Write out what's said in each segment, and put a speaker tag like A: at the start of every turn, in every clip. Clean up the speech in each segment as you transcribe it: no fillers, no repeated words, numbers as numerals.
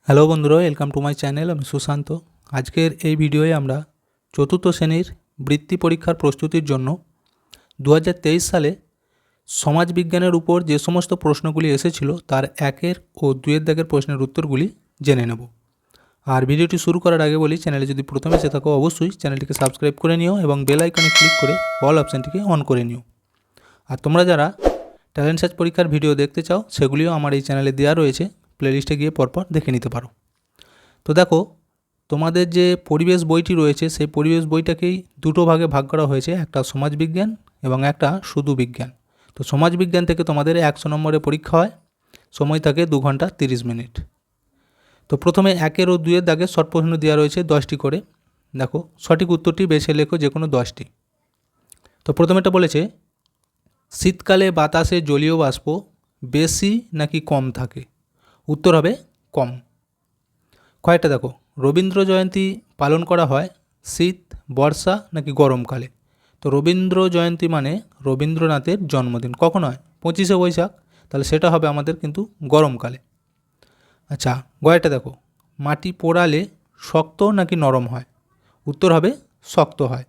A: Hello বন্ধুরা, welcome to my channel. আমি সুশান্ত। আজকের এই ভিডিওয়ে আমরা চতুর্থ শ্রেণীর বৃত্তি পরীক্ষার প্রস্তুতির জন্য 2023 সালে সমাজবিজ্ঞানের উপর যে সমস্ত প্রশ্নগুলি এসেছিল তার একের ও দুয়ের দাগের প্রশ্নের উত্তরগুলি জেনে নেব। আর ভিডিওটি শুরু করার আগে বলি, চ্যানেলে যদি প্রথমে এসে থাকো অবশ্যই চ্যানেলটিকে সাবস্ক্রাইব করে নিও এবং বেল আইকনে ক্লিক করে অল অপশানটিকে অন করে নিও। আর তোমরা যারা ট্যালেন্ট সার্চ পরীক্ষার ভিডিও দেখতে চাও সেগুলিও আমার এই চ্যানেলে দেওয়া রয়েছে, প্লেলিস্টে গিয়ে পরপর দেখে নিতে পারো। তো দেখো, তোমাদের যে পরিবেশ বইটি রয়েছে সেই পরিবেশ বইটাকেই দুটো ভাগে ভাগ করা হয়েছে, একটা সমাজবিজ্ঞান এবং একটা শুধু বিজ্ঞান। তো সমাজবিজ্ঞান থেকে তোমাদের 100 নম্বরের পরীক্ষা হয়, সময় থাকে 2 ঘন্টা 30 মিনিট। তো প্রথমে একের ও দুয়ের দাগে শর্ট প্রশ্ন দেওয়া রয়েছে 10টি করে। দেখো, সঠিক উত্তরটি বেছে লেখো যে কোনো 10টি। তো প্রথমেটা বলেছে, শীতকালে বাতাসে জলীয় বাষ্প বেশি নাকি কম থাকে? উত্তর হবে কম। কয়েকটা দেখো, রবীন্দ্র জয়ন্তী পালন করা হয় শীত, বর্ষা নাকি গরমকালে? তো রবীন্দ্র জয়ন্তী মানে রবীন্দ্রনাথের জন্মদিন কখন হয়? 25শে বৈশাখ। তাহলে সেটা হবে আমাদের কিন্তু গরমকালে। আচ্ছা, গয়েটা দেখো, মাটি পোড়ালে শক্ত নাকি নরম হয়? উত্তর হবে শক্ত হয়।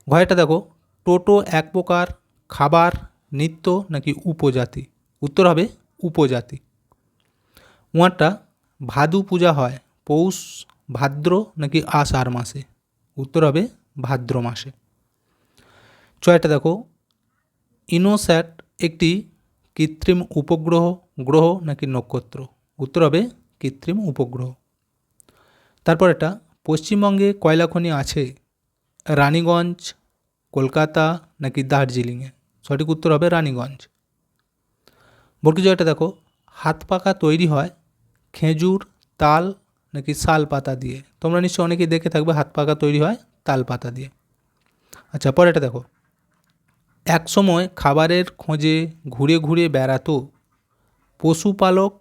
A: গয়েটা দেখো, টোটো এক প্রকার খাবার, নৃত্য নাকি উপজাতি? উত্তর হবে উপজাতি। উয়ারটা, ভাদু পূজা হয় পৌষ, ভাদ্র নাকি আষাঢ় মাসে? উত্তর হবে ভাদ্র মাসে। ছয়টা দেখো, ইনোস্যাট একটি কৃত্রিম উপগ্রহ, গ্রহ নাকি নক্ষত্র? উত্তর হবে কৃত্রিম উপগ্রহ। তারপর এটা, পশ্চিমবঙ্গে কয়লা খনি আছে? রানীগঞ্জ, কলকাতা নাকি দার্জিলিংয়ে? সঠিক উত্তর হবে রানীগঞ্জ। বর্গীজয়টা দেখো, হাত পাখা তৈরি হয় খেজুর, তাল নাকি শাল পাতা দিয়ে? তোমরা নিশ্চয়ই অনেকেই দেখে থাকবে হাত পাখা তৈরি হয় তাল পাতা দিয়ে। আচ্ছা, পরেটা দেখো, এক সময় খাবারের খোঁজে ঘুরে ঘুরে বেড়াতো পশুপালক,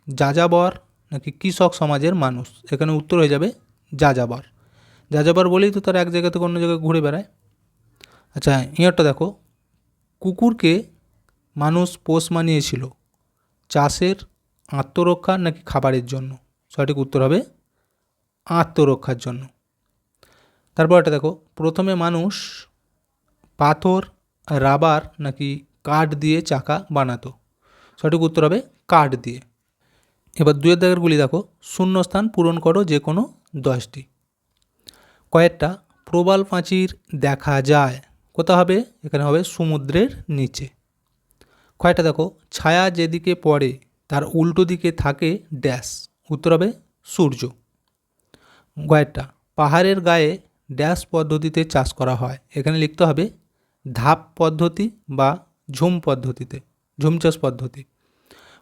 A: যাযাবর নাকি কৃষক সমাজের মানুষ? এখানে উত্তর হয়ে যাবে যাযাবর। যাযাবর বলেই তো তারা এক জায়গা থেকে অন্য জায়গায় ঘুরে বেড়ায়। আচ্ছা, ইয়রটা দেখো, কুকুরকে মানুষ পোষ মানিয়েছিল চাষের, আত্মরক্ষা নাকি খাবারের জন্য? সঠিক উত্তর হবে আত্মরক্ষার জন্য। তারপর এটা দেখো, প্রথমে মানুষ পাথর, রাবার নাকি কাঠ দিয়ে চাকা বানাতো? সঠিক উত্তর হবে কাঠ দিয়ে। এবার দুয়ের দাগেরগুলি দেখো, শূন্যস্থান পূরণ করো যে কোনো 10টি। কয়েকটা, প্রবাল প্রাচীর দেখা যায় কোথা হবে? এখানে হবে সমুদ্রের নিচে। কয়েকটা দেখো, ছায়া যেদিকে পড়ে তার উল্টো দিকে থাকে ড্যাশ? উত্তর হবে সূর্য। কয়েকটা, পাহাড়ের গায়ে ড্যাশ পদ্ধতিতে চাষ করা হয়? এখানে লিখতে হবে ধাপ পদ্ধতি বা ঝুম পদ্ধতিতে, ঝুম চাষ পদ্ধতি।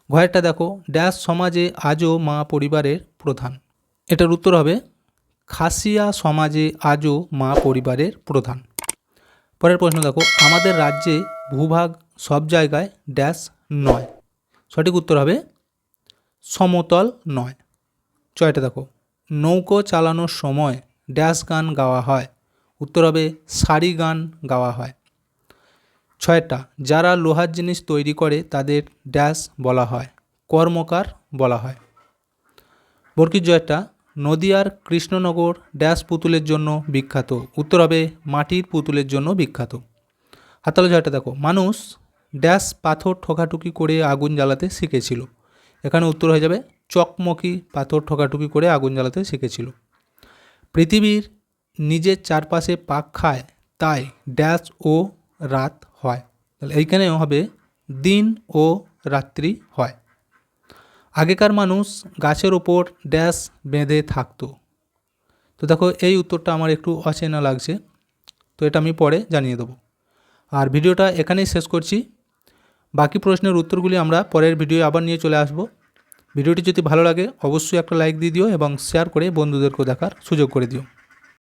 A: ঘয়েরটা দেখো, ড্যাশ সমাজে আজও মা পরিবারের প্রধান? এটার উত্তর হবে খাসিয়া সমাজে আজও মা পরিবারের প্রধান। পরের প্রশ্ন দেখো, আমাদের রাজ্যে ভূভাগ সব জায়গায় ড্যাশ নয়? সঠিক উত্তর হবে সমতল নয়। ছয়টা দেখো, নৌকো চালানোর সময় ড্যাশ গান গাওয়া হয়? উত্তর হবে সারি গান গাওয়া হয়। ছয়টা, যারা লোহার জিনিস তৈরি করে তাদের ড্যাশ বলা হয়? কর্মকার বলা হয়। বর্গীর জয়টা, নদিয়ার কৃষ্ণনগর ড্যাশ পুতুলের জন্য বিখ্যাত? উত্তর হবে মাটির পুতুলের জন্য বিখ্যাত। হাতালো জয়টা দেখো, মানুষ ড্যাশ পাথর ঠোকাঠুকি করে আগুন জ্বালাতে শিখেছিল? এখানে উত্তর হয়ে যাবে চকমকি পাথর ঠোকাঠুকি করে আগুন জ্বালাতে শিখেছিল। পৃথিবীর নিজের চারপাশে পাক খায় তাই ড্যাশ ও রাত হয়? তাহলে এইখানেও হবে দিন ও রাত্রি হয়। আগেকার মানুষ গাছের ওপর ড্যাশ বেঁধে থাকতো? তো দেখো, এই উত্তরটা আমার একটু অচেনা লাগছে, তো এটা আমি পরে জানিয়ে দেবো। আর ভিডিওটা এখানেই শেষ করছি। বাকি প্রশ্নের উত্তরগুলি আমরা পরের ভিডিও আবার নিয়ে চলে আসব। ভিডিওটি যদি ভালো লাগে অবশ্যই একটা লাইক দিয়ে দিও এবং শেয়ার করে বন্ধুদেরকেও দেখার সুযোগ করে দিও।